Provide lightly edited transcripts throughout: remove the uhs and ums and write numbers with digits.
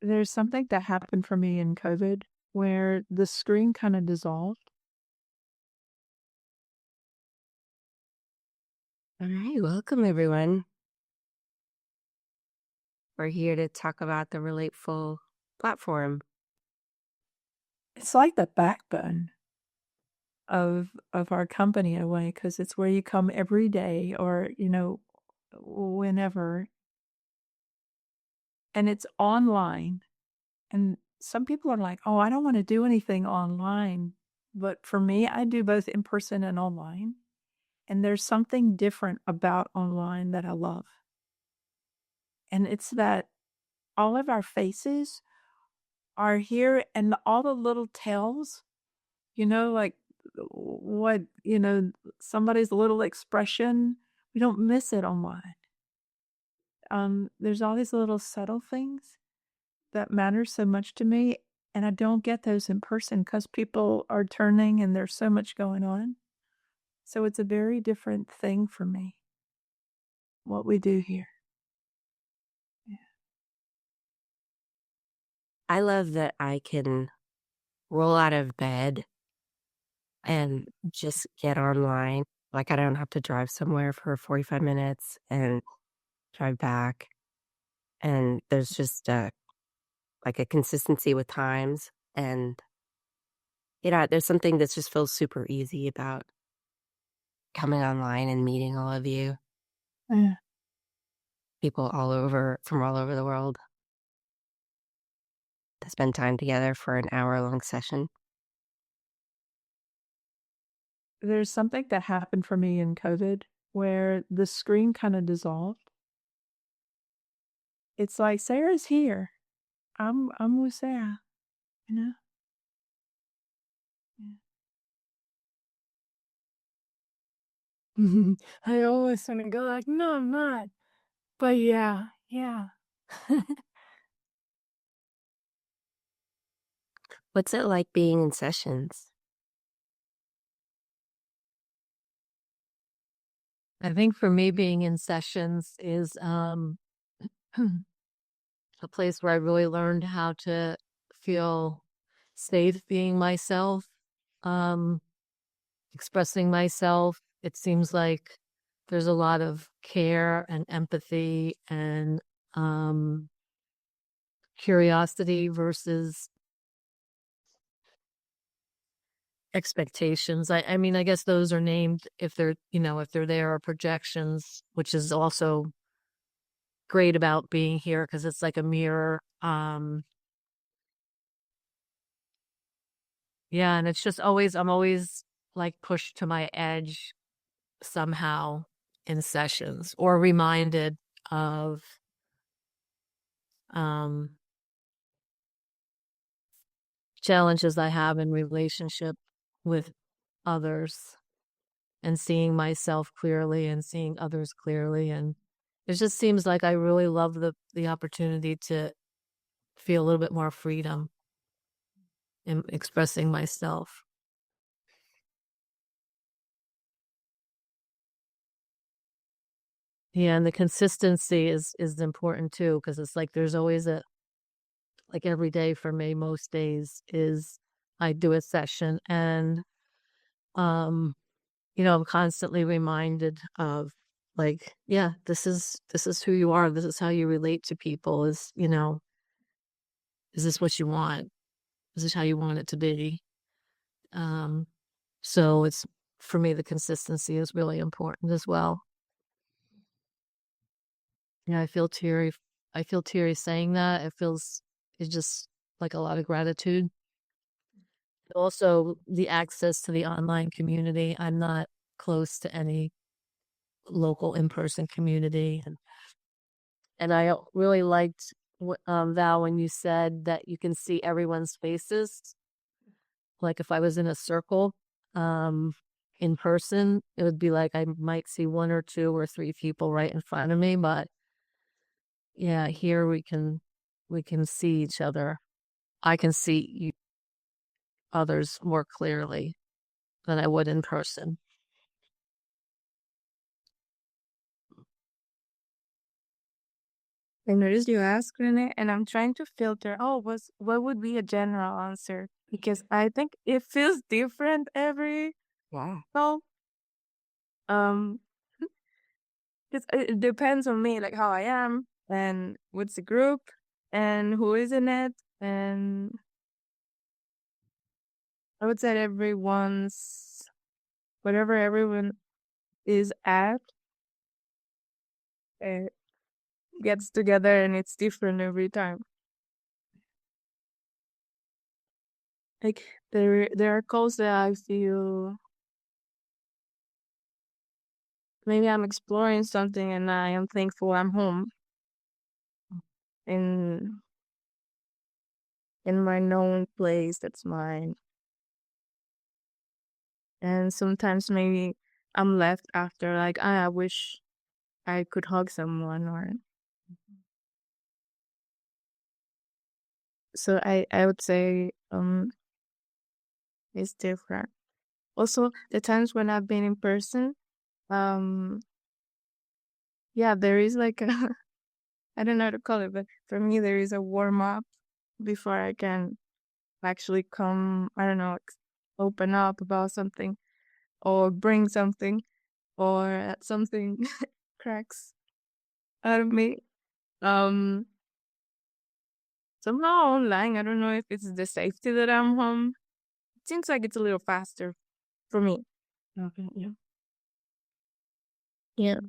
There's something that happened for me in COVID where the screen kind of dissolved. All right, welcome everyone. We're here to talk about the Relateful platform. It's like the backbone of our company in a way, because it's where you come every day or, whenever. And it's online. And some people are like, oh, I don't want to do anything online. But for me, I do both in person and online. And there's something different about online that I love. And it's that all of our faces are here and all the little tells, like what, somebody's little expression, we don't miss it online. There's all these little subtle things that matter so much to me, and I don't get those in person because people are turning and there's so much going on. So it's a very different thing for me, what we do here. Yeah. I love that I can roll out of bed and just get online. Like I don't have to drive somewhere for 45 minutes and drive back. And there's just like a consistency with times. And, there's something that just feels super easy about coming online and meeting all of you, Yeah. people from all over the world, to spend time together for an hour-long session. There's something that happened for me in COVID where the screen kind of dissolved. It's like Sarah's here. I'm with Sarah, you know? Yeah. I always want to go like, no, I'm not. But yeah, yeah. What's it like being in sessions? I think for me, being in sessions is a place where I really learned how to feel safe being myself, um, expressing myself. It seems like there's a lot of care and empathy and curiosity versus expectations. I mean, I guess those are named if they're there, are projections, which is also great about being here because it's like a mirror. Yeah, and it's just I'm always like pushed to my edge somehow in sessions or reminded of um challenges I have in relationship with others and seeing myself clearly and seeing others clearly. And it just seems like I really love the opportunity to feel a little bit more freedom in expressing myself. Yeah, and the consistency is important too, because it's like there's always like every day for me, most days is I do a session and um I'm constantly reminded of like, yeah, this is who you are. This is how you relate to people is this what you want? Is this how you want it to be? Um, so it's for me, the consistency is really important as well. Yeah, I feel teary saying that. It's just like a lot of gratitude. Also, the access to the online community. I'm not close to any local in-person community, and I really liked Val when you said that you can see everyone's faces. Like if I was in a circle, um, in person, it would be like I might see one or two or three people right in front of me, but yeah, here we can see each other. I can see others more clearly than I would in person. I noticed you asked, Renee, and I'm trying to filter. What would be a general answer? Because I think it feels different every Wow. call. Um, it depends on me, like how I am, and what's the group, and who is in it, and I would say whatever everyone is at, uh, gets together, and it's different every time. Like there are calls that I feel maybe I'm exploring something and I am thankful I'm home in my known place that's mine. And sometimes maybe I'm left after like I wish I could hug someone or so I would say it's different. Also the times when I've been in person, um yeah, there is like a I don't know how to call it, but for me there is a warm up before I can actually come, I don't know, open up about something or bring something or something cracks out of me. Um, Somehow online, I don't know if it's the safety that I'm home. It seems like it's a little faster for me. Okay, yeah. Yeah.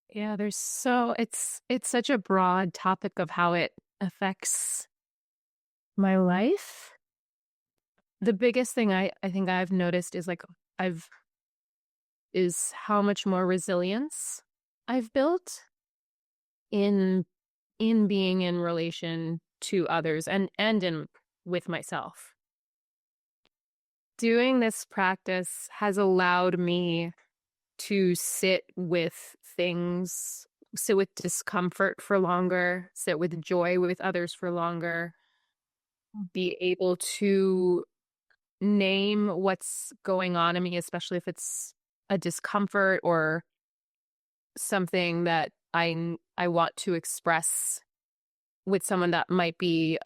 Yeah, it's such a broad topic of how it affects my life. The biggest thing I think I've noticed is like I've is how much more resilience I've built in being in relation to others and in with myself. Doing this practice has allowed me to sit with things, sit with discomfort for longer, sit with joy with others for longer, be able to name what's going on in me, especially if it's a discomfort or something that I want to express with someone that might be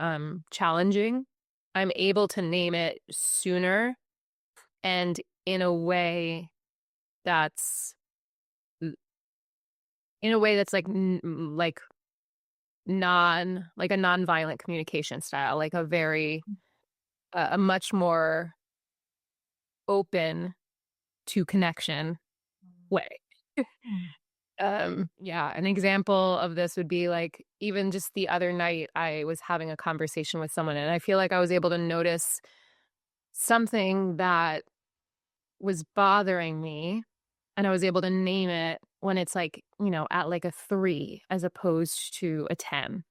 challenging. I'm able to name it sooner and in a way that's like like like a non-violent communication style, like a very a much more open to connection way. Yeah, an example of this would be like even just the other night I was having a conversation with someone and I feel like I was able to notice something that was bothering me and I was able to name it when it's like, at like a 3 as opposed to a 10.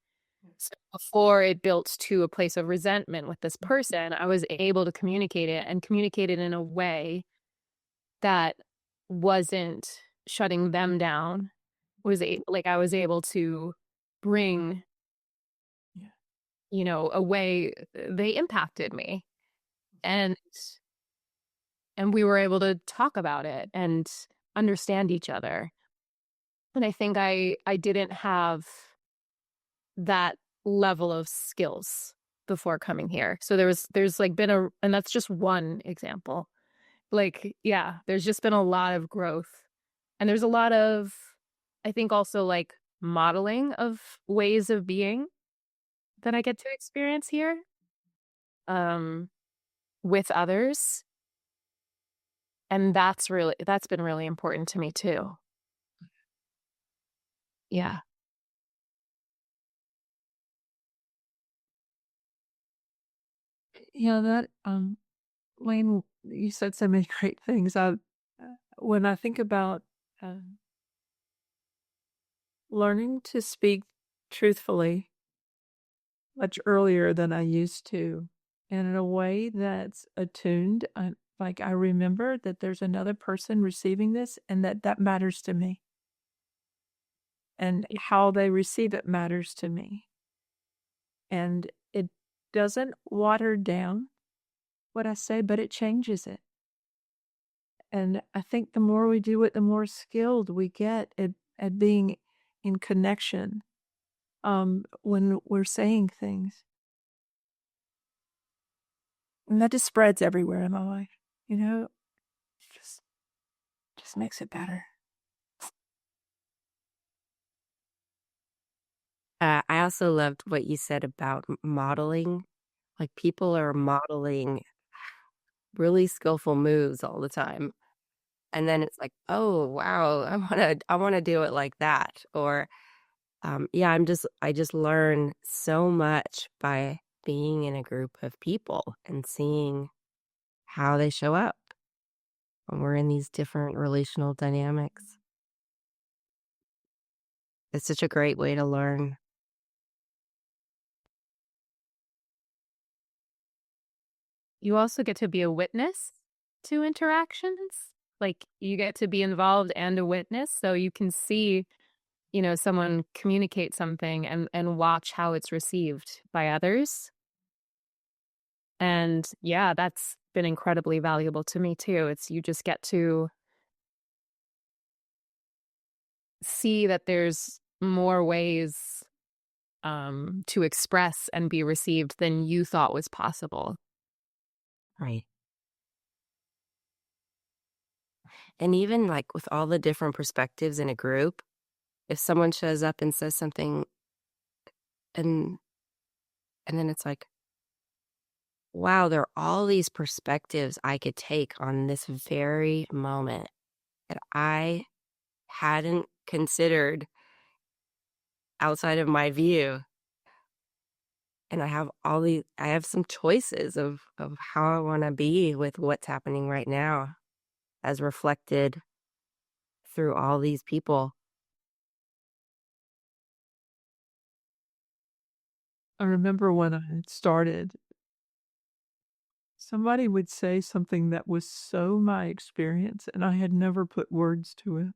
So before it built to a place of resentment with this person, I was able to communicate it and communicate it in a way that wasn't shutting them down. Like I was able to bring, a way they impacted me. And we were able to talk about it and understand each other. And I think I didn't have that level of skills before coming here. So there's like been and that's just one example. Like, yeah, there's just been a lot of growth. And there's a lot of, I think also like modeling of ways of being that I get to experience here um with others. And that's been really important to me too. Yeah. Yeah, that Lane, you said so many great things. When I think about learning to speak truthfully much earlier than I used to, and in a way that's attuned, like I remember that there's another person receiving this, and that matters to me, and how they receive it matters to me, and it doesn't water down what I say, but it changes it. And I think the more we do it, the more skilled we get at being in connection when we're saying things. And that just spreads everywhere in my life, you know, just makes it better. I also loved what you said about modeling. Like people are modeling really skillful moves all the time. And then it's like, oh wow, I wanna do it like that. Or yeah, I just learn so much by being in a group of people and seeing how they show up when we're in these different relational dynamics. It's such a great way to learn. You also get to be a witness to interactions. Like you get to be involved and a witness, so you can see, someone communicate something and watch how it's received by others. And yeah, that's been incredibly valuable to me too. It's you just get to see that there's more ways to express and be received than you thought was possible. Right. And even like with all the different perspectives in a group, if someone shows up and says something and then it's like, wow, there are all these perspectives I could take on this very moment that I hadn't considered outside of my view. And I have some choices of how I want to be with what's happening right now as reflected through all these people. I remember when I had started, somebody would say something that was so my experience, and I had never put words to it.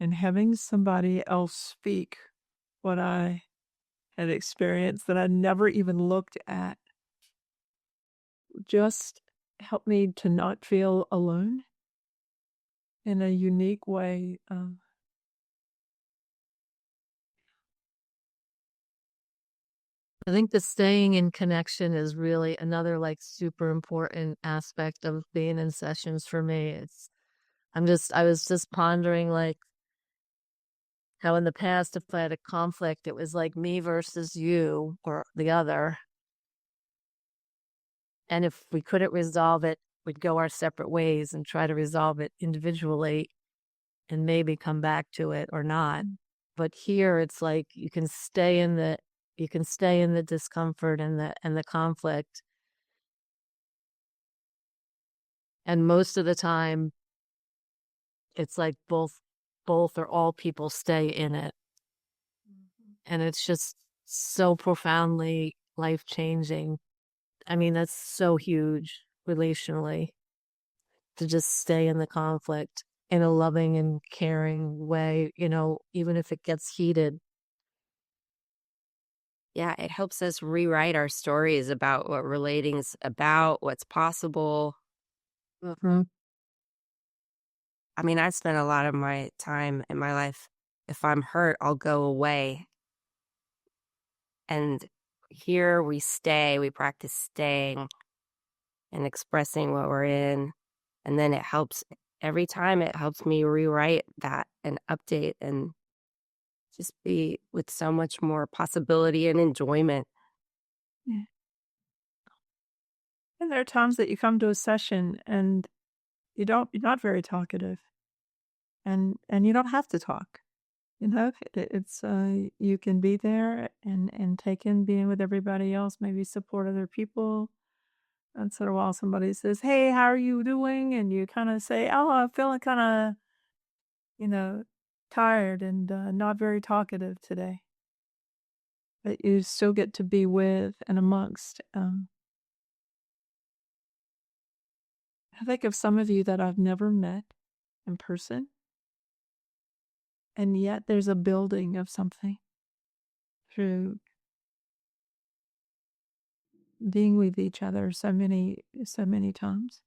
And having somebody else speak what I had experienced that I never even looked at just helped me to not feel alone in a unique way. I think the staying in connection is really another like super important aspect of being in sessions for me. I was just pondering like how in the past, if I had a conflict, it was like me versus you or the other. And if we couldn't resolve it, we'd go our separate ways and try to resolve it individually and maybe come back to it or not. But here it's like you can stay in the discomfort and the conflict. And most of the time it's like both or all people stay in it. And it's just so profoundly life-changing. I mean, that's so huge relationally to just stay in the conflict in a loving and caring way, even if it gets heated. Yeah, it helps us rewrite our stories about what relating is about, what's possible. Mm-hmm. I mean, I spent a lot of my time in my life, if I'm hurt, I'll go away. And here we practice staying and expressing what we're in. And then every time it helps me rewrite that and update and just be with so much more possibility and enjoyment. Yeah. And there are times that you come to a session and you're not very talkative, and you don't have to talk. It's you can be there and take in being with everybody else, maybe support other people. Once in a while, somebody says, "Hey, how are you doing?" And you kind of say, "Oh, I'm feeling kind of, you know, tired and not very talkative today." But you still get to be with and amongst. I think of some of you that I've never met in person, and yet there's a building of something through being with each other so many times.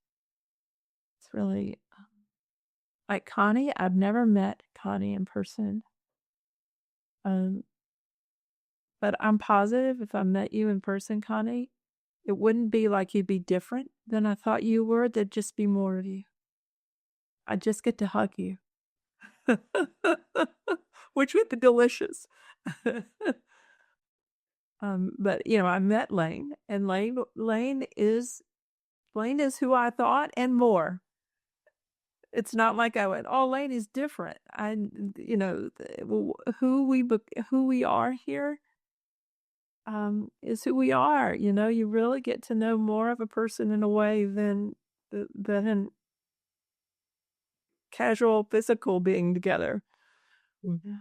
It's really like Connie. I've never met Connie in person. But I'm positive if I met you in person, Connie, it wouldn't be like you'd be different than I thought you were. There'd just be more of you. I'd just get to hug you, which would be delicious. But I met Lane, and Lane is who I thought and more. It's not like I went, oh, Lane is different. Who we are here is who we are. You really get to know more of a person in a way than in casual physical being together. Mm-hmm.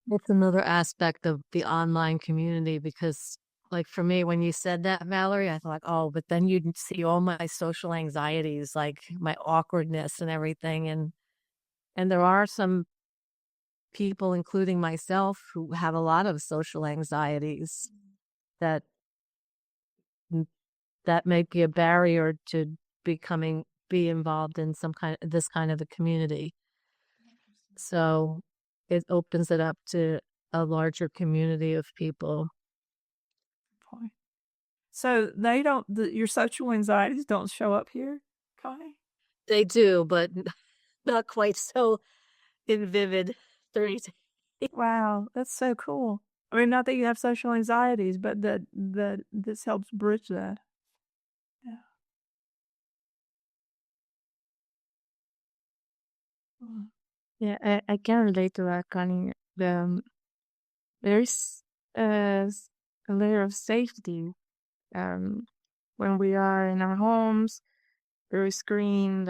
That's another aspect of the online community because, like, for me, when you said that, Valerie, I thought, oh, but then you'd see all my social anxieties, like my awkwardness and everything. And there are some people, including myself, who have a lot of social anxieties that may be a barrier to be involved in this kind of a community. So it opens it up to a larger community of people. So they don't. Your social anxieties don't show up here, Connie? They do, but not quite so in vivid 30. Wow, that's so cool. I mean, not that you have social anxieties, but that this helps bridge that. Yeah, I can relate to that, Connie. There's a layer of safety when we are in our homes through a screen.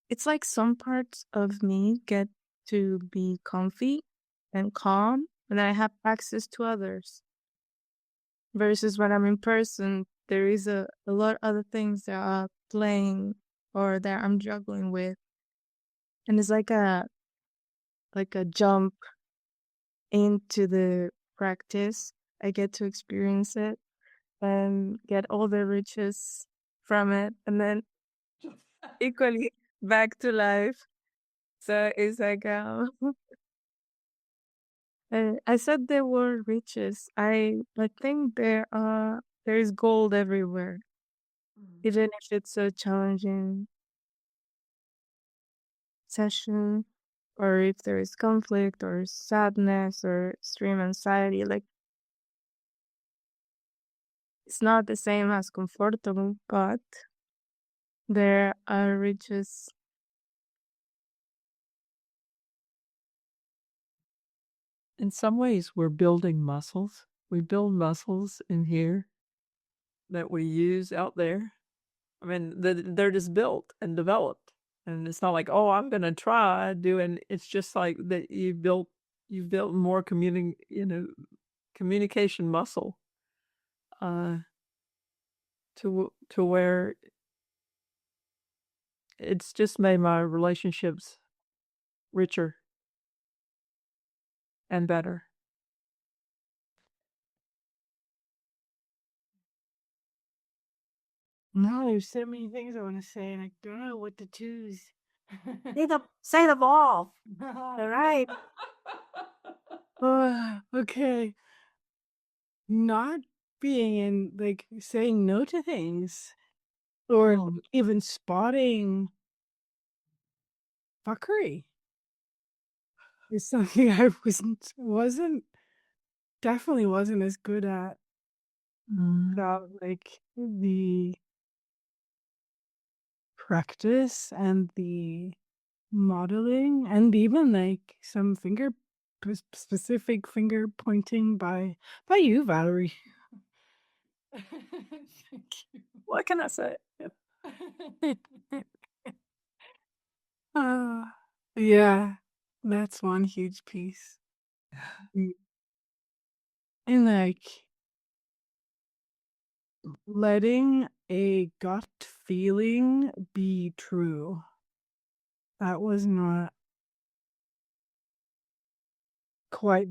It's like some parts of me get to be comfy and calm when I have access to others. Versus when I'm in person, there is a lot of other things that are playing or that I'm juggling with. And it's like a jump into the practice. I get to experience it and get all the riches from it, and then equally back to life. So it's like I said there were riches. I think there is gold everywhere, even if it's a challenging session, or if there is conflict or sadness or extreme anxiety. Like, it's not the same as comfortable, but there are riches. In some ways, we're building muscles. We build muscles in here that we use out there. I mean, they're just built and developed. And it's not like, oh, I'm going to try doing. It's just like that you've built more communication muscle to where it's just made my relationships richer and better. No, there's so many things I want to say, and I don't know what to choose. Say them all. All right. Okay. Not being in, like, saying no to things, or even spotting fuckery is something I definitely wasn't as good at. Without, like, the practice and the modeling and even like some specific finger pointing by you, Valerie. What can I say? Yeah, that's one huge piece. And like letting a gut feeling be true. That was not quite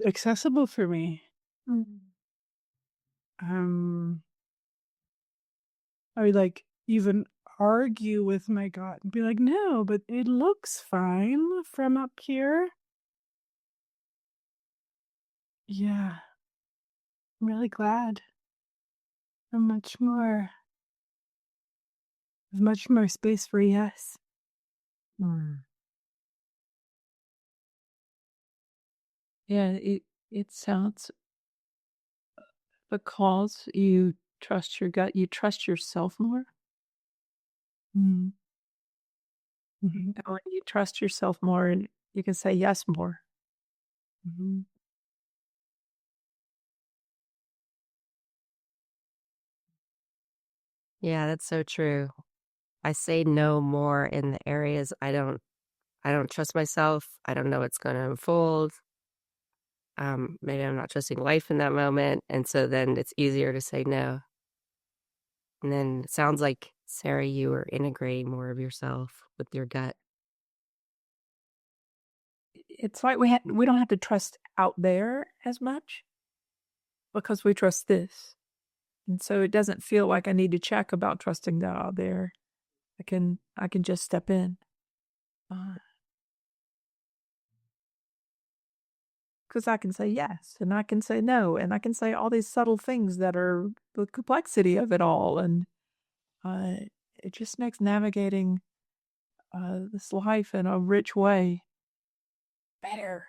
accessible for me. I would like even argue with my gut and be like, no, but it looks fine from up here. Yeah, I'm really glad. I'm much more space for yes. Yeah, it sounds because you trust your gut, you trust yourself more. Mm. And when you trust yourself more, you can say yes more. Mhm. Yeah, that's so true. I say no more in the areas I don't trust myself. I don't know what's going to unfold. Maybe I'm not trusting life in that moment. And so then it's easier to say no. And then it sounds like, Sarah, you are integrating more of yourself with your gut. It's like we don't have to trust out there as much because we trust this. And so it doesn't feel like I need to check about trusting that out there. I can just step in. Because I can say yes, and I can say no, and I can say all these subtle things that are the complexity of it all, and it just makes navigating this life in a rich way better.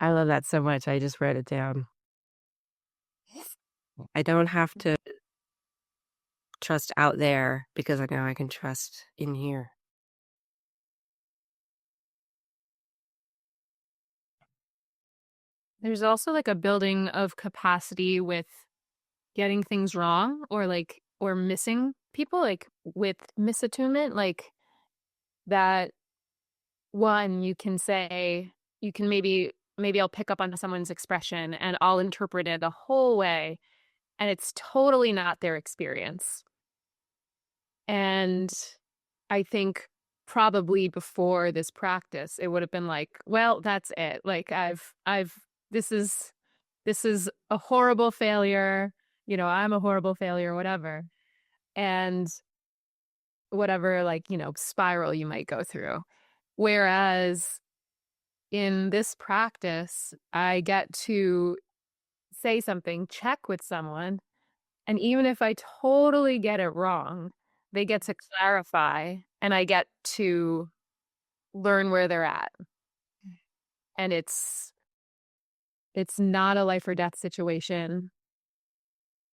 I love that so much. I just wrote it down. I don't have to trust out there because I know I can trust in here. There's also like a building of capacity with getting things wrong or missing people, like with misattunement, like that one you can say, you can maybe I'll pick up on someone's expression and I'll interpret it the whole way, and it's totally not their experience. And I think probably before this practice, it would have been like, well, that's it. Like this is a horrible failure. I'm a horrible failure, whatever. And whatever, spiral you might go through. Whereas in this practice, I get to say something, check with someone, and even if I totally get it wrong, they get to clarify and I get to learn where they're at. And it's not a life or death situation.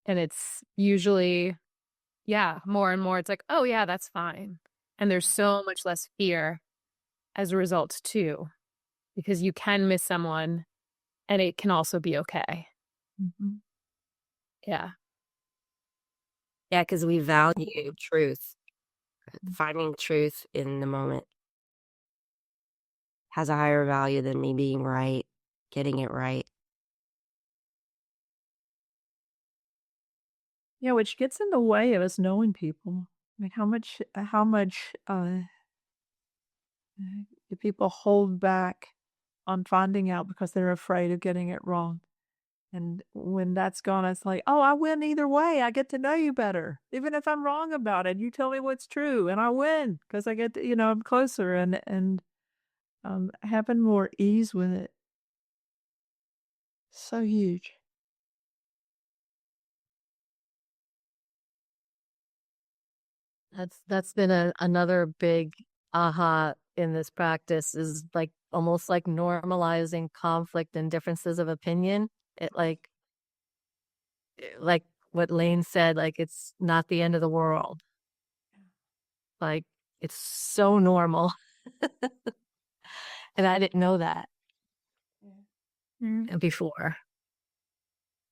And it's usually, more and more it's like, oh yeah, that's fine. And there's so much less fear as a result too, because you can miss someone and it can also be okay. Mm-hmm. Yeah. Yeah, because we value truth. Finding truth in the moment has a higher value than me being right, getting it right. Yeah, which gets in the way of us knowing people. I mean, how much do people hold back on finding out because they're afraid of getting it wrong? And when that's gone, it's like, oh, I win either way. I get to know you better. Even if I'm wrong about it, you tell me what's true and I win because I get to, I'm closer and having more ease with it. So huge. That's been another big aha in this practice, is like almost like normalizing conflict and differences of opinion. It like what Lane said, like it's not the end of the world. Like it's so normal. And I didn't know that before.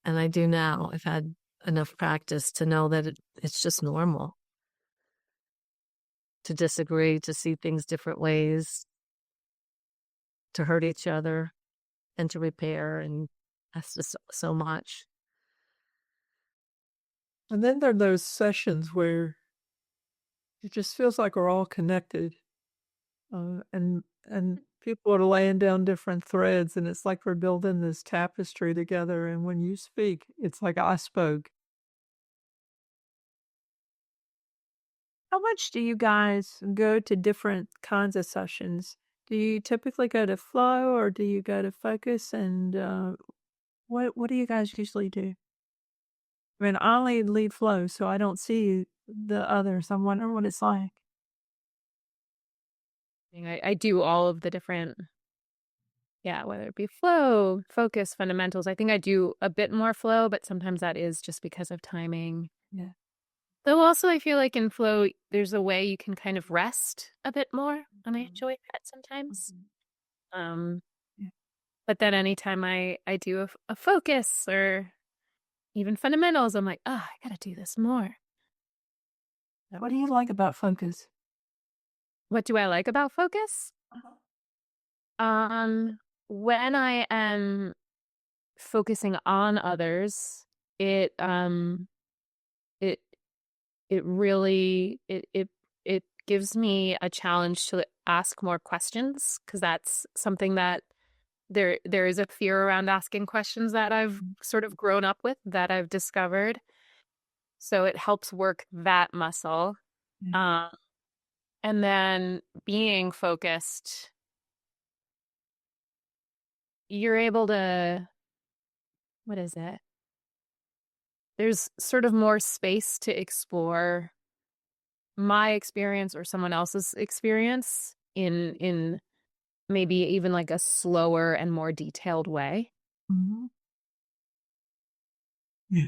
And I do now. I've had enough practice to know that it's just normal to disagree, to see things different ways, to hurt each other and to repair. And that's just so much. And then there are those sessions where it just feels like we're all connected And people are laying down different threads, and it's like we're building this tapestry together. And when you speak, it's like I spoke. How much do you guys go to different kinds of sessions? Do you typically go to flow, or do you go to focus? And what do you guys usually do? I mean, I only lead flow, so I don't see the others. I'm wondering what it's like. I do all of the different, whether it be flow, focus, fundamentals. I think I do a bit more flow, but sometimes that is just because of timing. Yeah. Though also I feel like in flow, there's a way you can kind of rest a bit more, and I enjoy that sometimes. Yeah. But then anytime I do a focus or even fundamentals, I'm like, I gotta do this more. What do you like about focus? What do I like about focus? When I am focusing on others, it really it gives me a challenge to ask more questions, because that's something that there is a fear around asking questions that I've sort of grown up with, that I've discovered. So it helps work that muscle. And then being focused, you're able to, what is it? There's sort of more space to explore my experience or someone else's experience in maybe even like a slower and more detailed way. Mm-hmm. Yeah.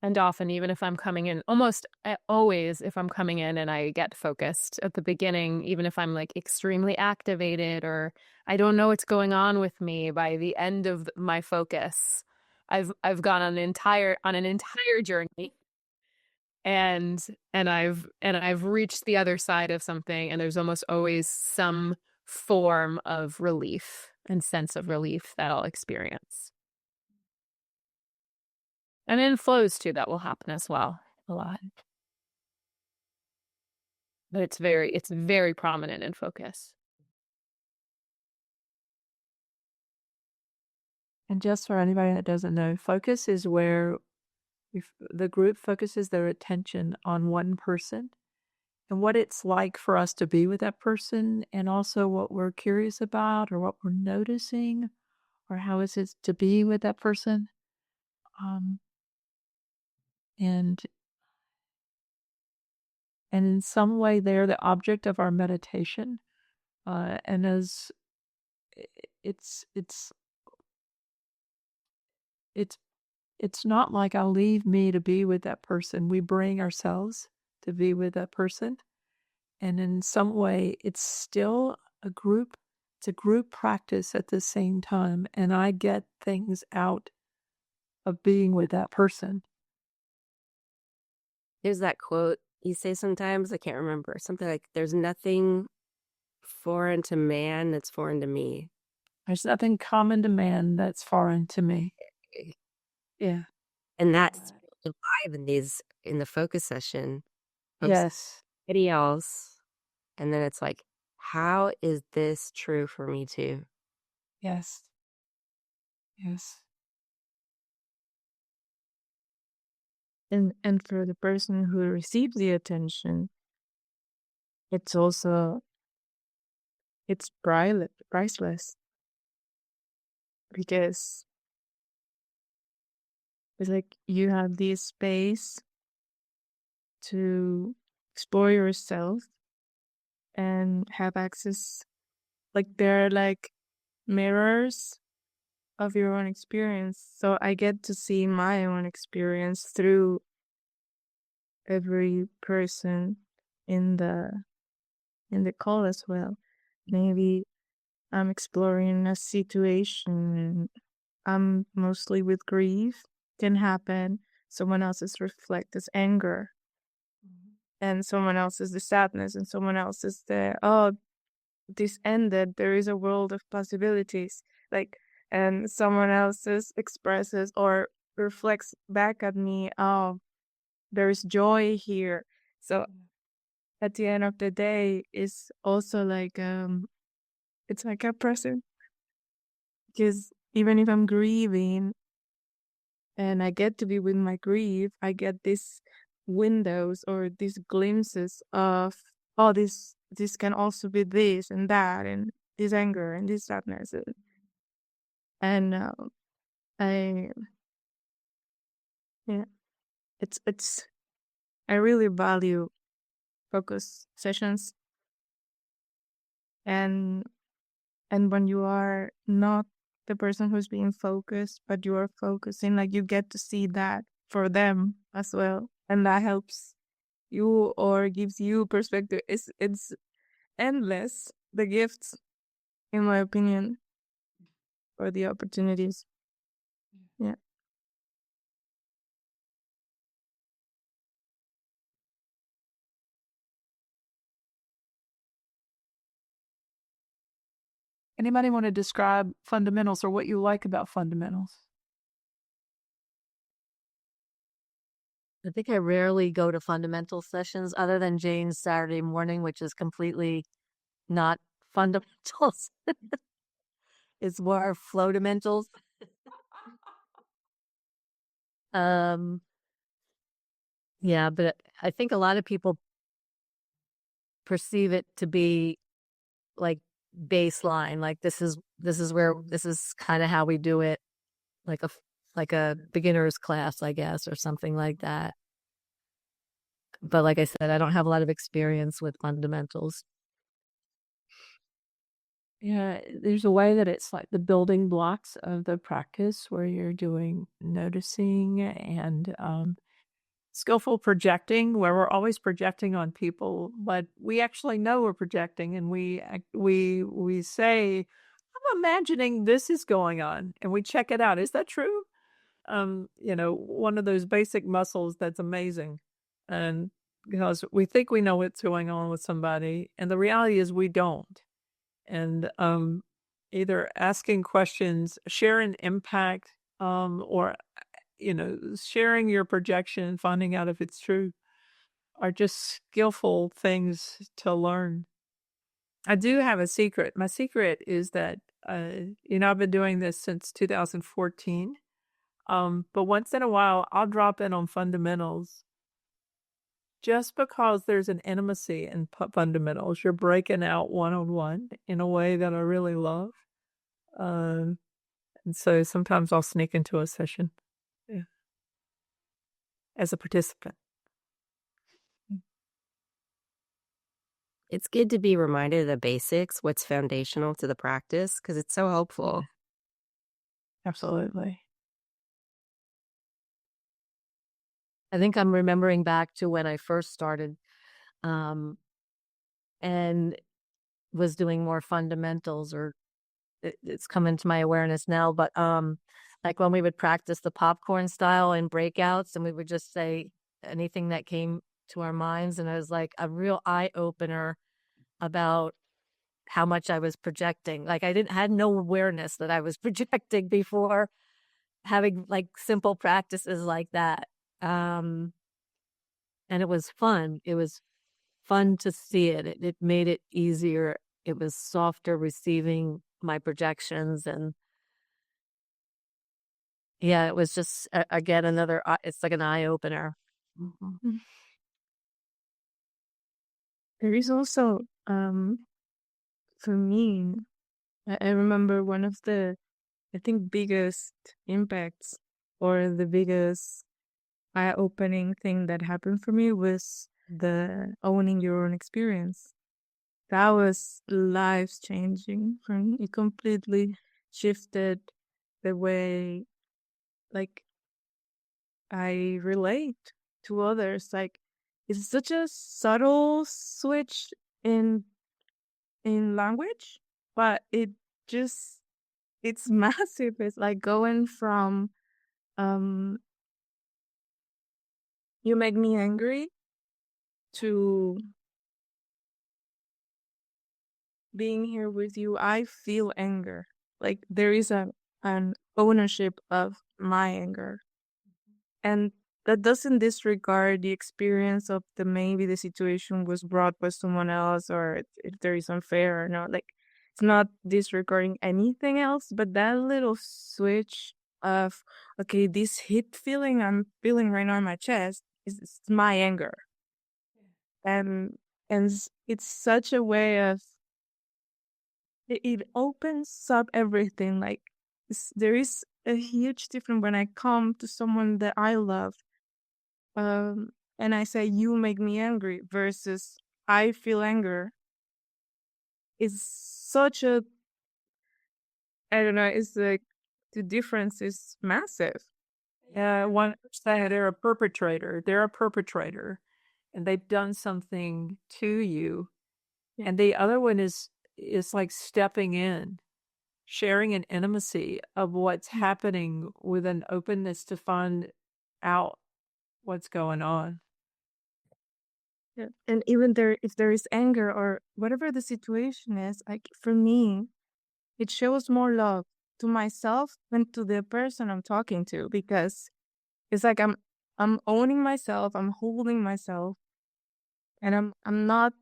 And often, even if I'm coming in, almost always, if I'm coming in and I get focused at the beginning, even if I'm like extremely activated or I don't know what's going on with me, by the end of my focus, I've gone on an entire journey, and I've reached the other side of something, and there's almost always some form of relief and sense of relief that I'll experience. And in flows too, that will happen as well, a lot. But it's very prominent in focus. And just for anybody that doesn't know, focus is where the group focuses their attention on one person and what it's like for us to be with that person, and also what we're curious about or what we're noticing, or how is it to be with that person. And in some way they're the object of our meditation. And as it's not like I'll leave me to be with that person. We bring ourselves to be with that person. And in some way, it's still it's a group practice at the same time. And I get things out of being with that person. There's that quote you say sometimes, I can't remember, something like, there's nothing foreign to man that's foreign to me. There's nothing common to man that's foreign to me. Yeah. And that's alive in the focus session. Yes. Anybody else. And then it's like, how is this true for me too? Yes. Yes. And for the person who receives the attention, it's priceless, because it's like you have this space to explore yourself and have access, like they're like mirrors of your own experience. So I get to see my own experience through every person in the call as well. Maybe I'm exploring a situation, I'm mostly with grief, can happen. Someone else's reflect as anger, and someone else's the sadness, and someone else's the, oh, this ended, there is a world of possibilities, like, and someone else's expresses, or reflects back at me, oh, there's joy here. So at the end of the day, it's also like it's like a present, because even if I'm grieving and I get to be with my grief, I get these windows or these glimpses of, oh, this can also be this and that, and this anger and this sadness, and I yeah, it's I really value focus sessions, and when you are not the person who's being focused, but you are focusing, like you get to see that for them as well, and that helps you or gives you perspective. It's endless, the gifts, in my opinion, or the opportunities. Yeah. Anybody want to describe fundamentals or what you like about fundamentals? I think I rarely go to fundamental sessions other than Jane's Saturday morning, which is completely not fundamentals. It's more flow-damentals. Yeah, but I think a lot of people perceive it to be like baseline, like this is where this is kind of how we do it, like a beginner's class, I guess, or something like that. But like I said, I don't have a lot of experience with fundamentals. Yeah, there's a way that it's like the building blocks of the practice where you're doing noticing and skillful projecting, where we're always projecting on people, but we actually know we're projecting, and we say, "I'm imagining this is going on," and we check it out. Is that true? One of those basic muscles that's amazing, and because we think we know what's going on with somebody, and the reality is we don't. And either asking questions, sharing impact, or sharing your projection, finding out if it's true, are just skillful things to learn. I do have a secret. My secret is that I've been doing this since 2014. But once in a while, I'll drop in on fundamentals just because there's an intimacy in fundamentals. You're breaking out one-on-one in a way that I really love. And so sometimes I'll sneak into a session, yeah, as a participant. It's good to be reminded of the basics, what's foundational to the practice, because it's so helpful. Absolutely. I think I'm remembering back to when I first started, and was doing more fundamentals, or it's come into my awareness now, but like when we would practice the popcorn style in breakouts, and we would just say anything that came to our minds, and it was like a real eye-opener about how much I was projecting. Like I had no awareness that I was projecting before having like simple practices like that. And it was fun. It was fun to see it. It made it easier. It was softer receiving my projections, and yeah, it was just again another. It's like an eye opener. Mm-hmm. There is also for me, I remember one of the, I think, biggest impacts or the biggest eye-opening thing that happened for me was the owning your own experience. That was life-changing for me. It completely shifted the way, like, I relate to others. Like, it's such a subtle switch in language, but it's massive. It's like going from you make me angry to being here with you, I feel anger. Like there is an ownership of my anger. And that doesn't disregard the experience of maybe the situation was brought by someone else, or if there is unfair or not. Like, it's not disregarding anything else, but that little switch of, okay, this hit feeling I'm feeling right now in my chest is my anger. And it's such a way of, it opens up everything. Like, there is a huge difference when I come to someone that I love, and I say, you make me angry, versus I feel anger. It's such a, I don't know, it's like the difference is massive. One say they're a perpetrator. They're a perpetrator, and they've done something to you. Yeah. And the other one is like stepping in, sharing an intimacy of what's happening with an openness to find out what's going on. Yeah. And even if there is anger or whatever the situation is, like, for me, it shows more love to myself than to the person I'm talking to, because it's like I'm owning myself, I'm holding myself, and I'm not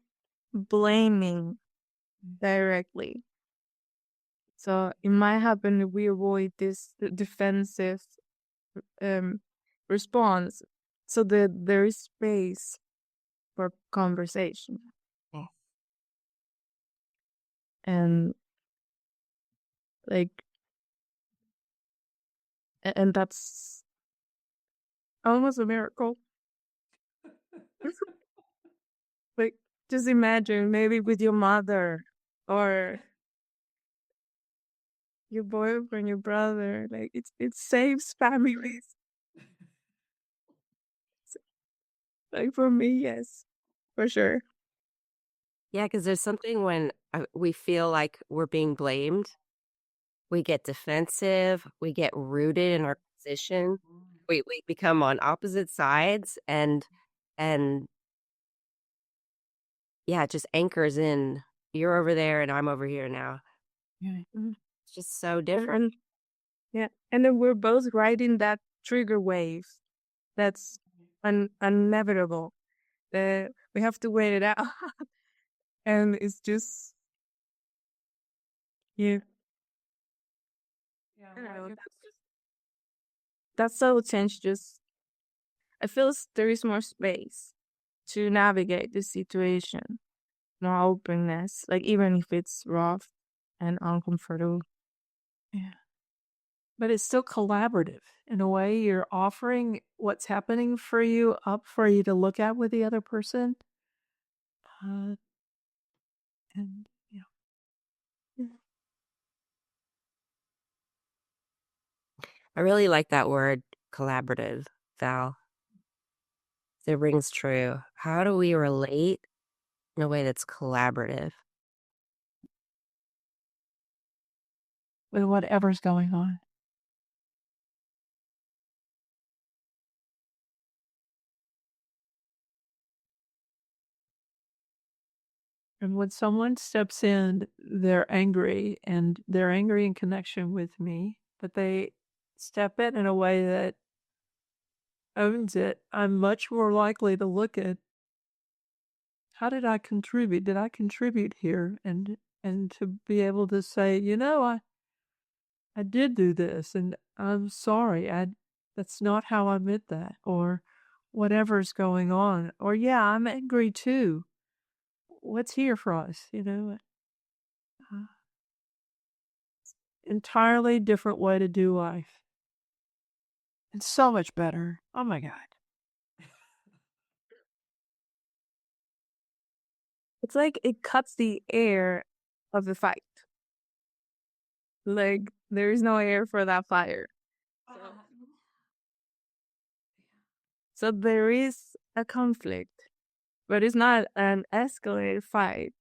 blaming directly. So it might happen if we avoid this defensive response, so that there is space for conversation. Yeah. And like, and that's almost a miracle. Like, just imagine maybe with your mother or your boyfriend, your brother. Like, it saves families. Like, for me, yes, for sure. Yeah, because there's something when we feel like we're being blamed, we get defensive, we get rooted in our position, we become on opposite sides, and yeah, it just anchors in. You're over there and I'm over here now. Mhm. It's just so different. And yeah, and then we're both riding that trigger wave. That's inevitable. We have to wait it out, and it's just, yeah. I don't know. That subtle change just, I feel there is more space to navigate the situation, more openness, like, even if it's rough and uncomfortable. Yeah. But it's still collaborative. In a way, you're offering what's happening for you up for you to look at with the other person. And yeah. I really like that word, collaborative, Val. It rings true. How do we relate in a way that's collaborative? With whatever's going on. And when someone steps in, they're angry, and they're angry in connection with me, but they step in a way that owns it. I'm much more likely to look at, how did I contribute? Did I contribute here? And to be able to say, I did do this, and I'm sorry. That's not how I meant that, or whatever's going on, or yeah, I'm angry too. What's here for us? Uh, entirely different way to do life. It's so much better. Oh my God. It's like it cuts the air of the fight. Like, there is no air for that fire. So there is a conflict, but it's not an escalated fight.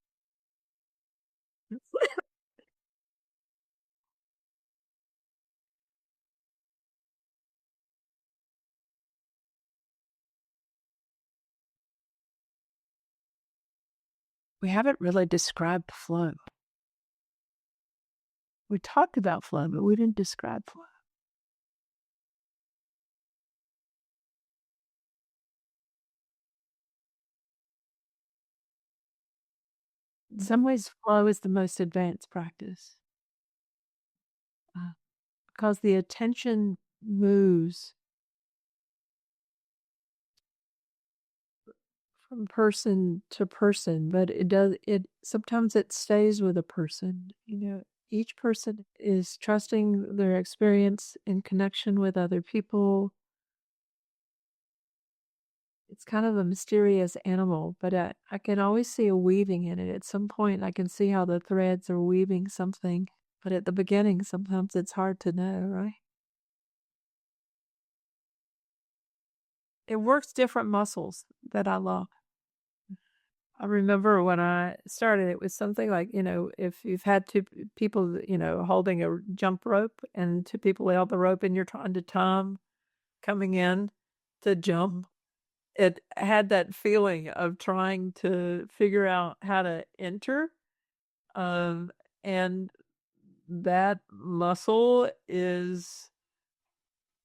We haven't really described flow. We talked about flow, but we didn't describe flow. In some ways, flow is the most advanced practice because the attention moves from person to person, but it sometimes it stays with a person. Each person is trusting their experience in connection with other people. It's kind of a mysterious animal, but I can always see a weaving in it. At some point, I can see how the threads are weaving something, but at the beginning, sometimes it's hard to know, right? It works different muscles that I love. I remember when I started, it was something like, if you've had two people, holding a jump rope and two people held the rope and you're trying to time coming in to jump, it had that feeling of trying to figure out how to enter. And that muscle is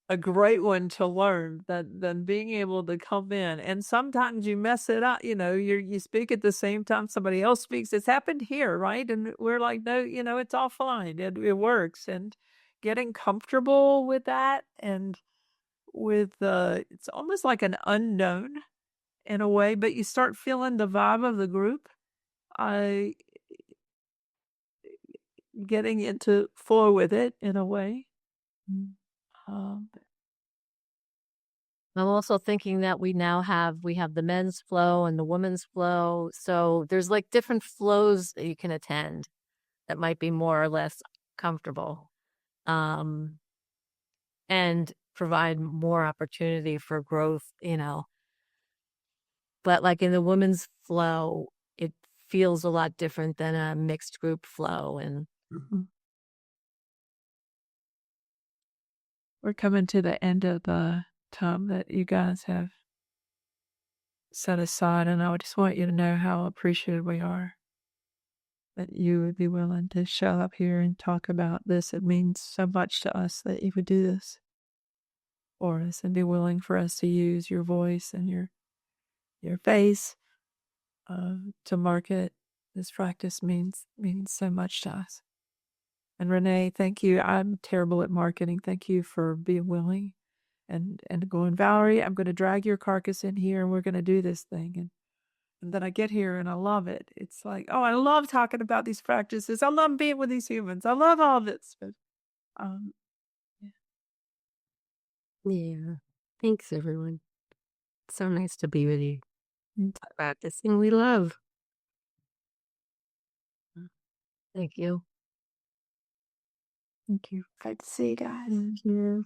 a great one to learn than being able to come in. And sometimes you mess it up, you speak at the same time somebody else speaks. It's happened here, right? And we're like, no, it's all fine. It works. And getting comfortable with that and with it's almost like an unknown in a way, but you start feeling the vibe of the group. I getting into flow with it in a way. Um, I'm also thinking that we have the men's flow and the women's flow. So there's like different flows that you can attend that might be more or less comfortable. And provide more opportunity for growth, But like in the women's flow, it feels a lot different than a mixed group flow. And we're coming to the end of the time that you guys have set aside, and I just want you to know how appreciative we are that you would be willing to show up here and talk about this. It means so much to us that you would do this for us and be willing for us to use your voice and your face to market this practice means so much to us. And Renee, thank you. I'm terrible at marketing. Thank you for being willing and going, Valerie, I'm going to drag your carcass in here and we're going to do this thing. And then I get here and I love it. It's like, oh, I love talking about these practices. I love being with these humans. I love all this. But, yeah. Yeah. Thanks, everyone. It's so nice to be with you and talk about this thing we love. thank you. Thank you. Great to see you guys. Thank you.